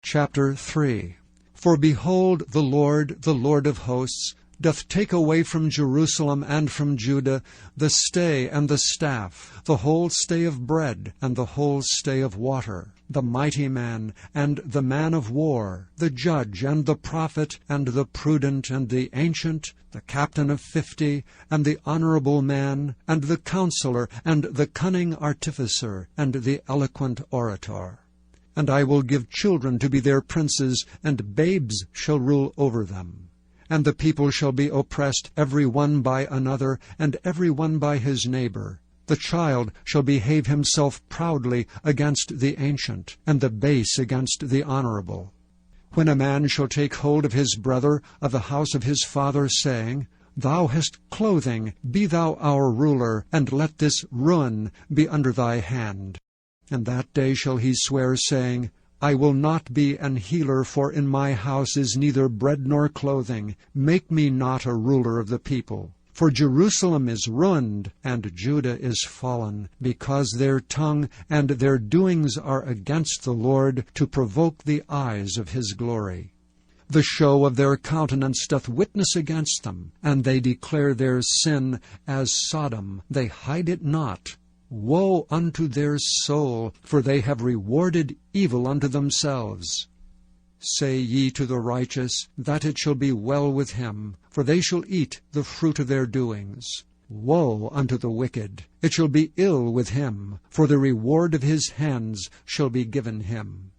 Chapter 3. For behold, the Lord of hosts, doth take away from Jerusalem and from Judah the stay and the staff, the whole stay of bread and the whole stay of water, the mighty man and the man of war, the judge and the prophet and the prudent and the ancient, the captain of 50, and the honorable man, and the counselor, and the cunning artificer, and the eloquent orator. And I will give children to be their princes, and babes shall rule over them. And the people shall be oppressed every one by another, and every one by his neighbor. The child shall behave himself proudly against the ancient, and the base against the honorable. When a man shall take hold of his brother of the house of his father, saying, Thou hast clothing, be thou our ruler, and let this ruin be under thy hand. And that day shall he swear, saying, I will not be an healer, for in my house is neither bread nor clothing. Make me not a ruler of the people. For Jerusalem is ruined, and Judah is fallen, because their tongue and their doings are against the Lord, to provoke the eyes of his glory. The show of their countenance doth witness against them, and they declare their sin as Sodom, they hide it not. Woe unto their soul, for they have rewarded evil unto themselves. Say ye to the righteous, that it shall be well with him, for they shall eat the fruit of their doings. Woe unto the wicked, it shall be ill with him, for the reward of his hands shall be given him.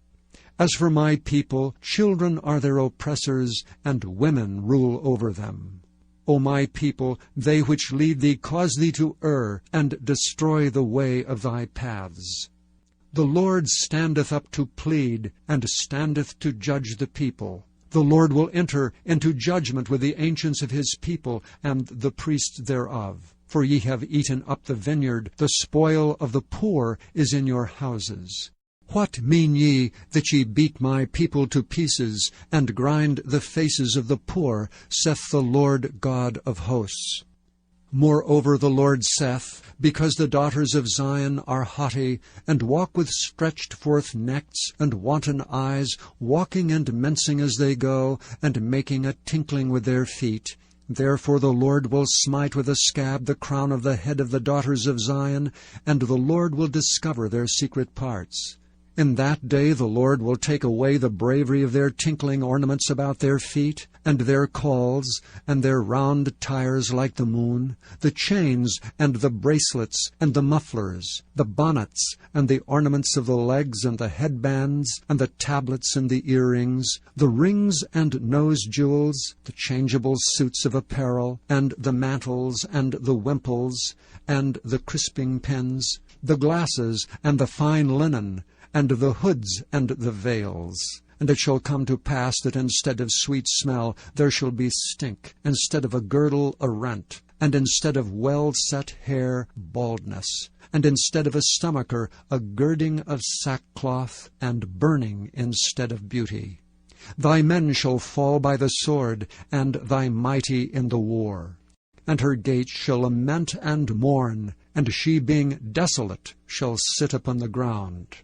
As for my people, children are their oppressors, and women rule over them. O my people, they which lead thee cause thee to err, and destroy the way of thy paths. The Lord standeth up to plead, and standeth to judge the people. The Lord will enter into judgment with the ancients of his people, and the priests thereof. For ye have eaten up the vineyard, the spoil of the poor is in your houses. What mean ye that ye beat my people to pieces, and grind the faces of the poor, saith the Lord God of hosts? Moreover the Lord saith, Because the daughters of Zion are haughty, and walk with stretched forth necks and wanton eyes, walking and mincing as they go, and making a tinkling with their feet, therefore the Lord will smite with a scab the crown of the head of the daughters of Zion, and the Lord will discover their secret parts. In that day the Lord will take away the bravery of their tinkling ornaments about their feet, and their cauls, and their round tires like the moon, the chains, and the bracelets, and the mufflers, the bonnets, and the ornaments of the legs, and the headbands, and the tablets, and the earrings, the rings and nose jewels, the changeable suits of apparel, and the mantles, and the wimples, and the crisping pins, the glasses, and the fine linen, and the hoods and the veils. And it shall come to pass that instead of sweet smell there shall be stink, instead of a girdle a rent, and instead of well-set hair baldness, and instead of a stomacher a girding of sackcloth, and burning instead of beauty. Thy men shall fall by the sword, and thy mighty in the war. And her gates shall lament and mourn, and she being desolate shall sit upon the ground.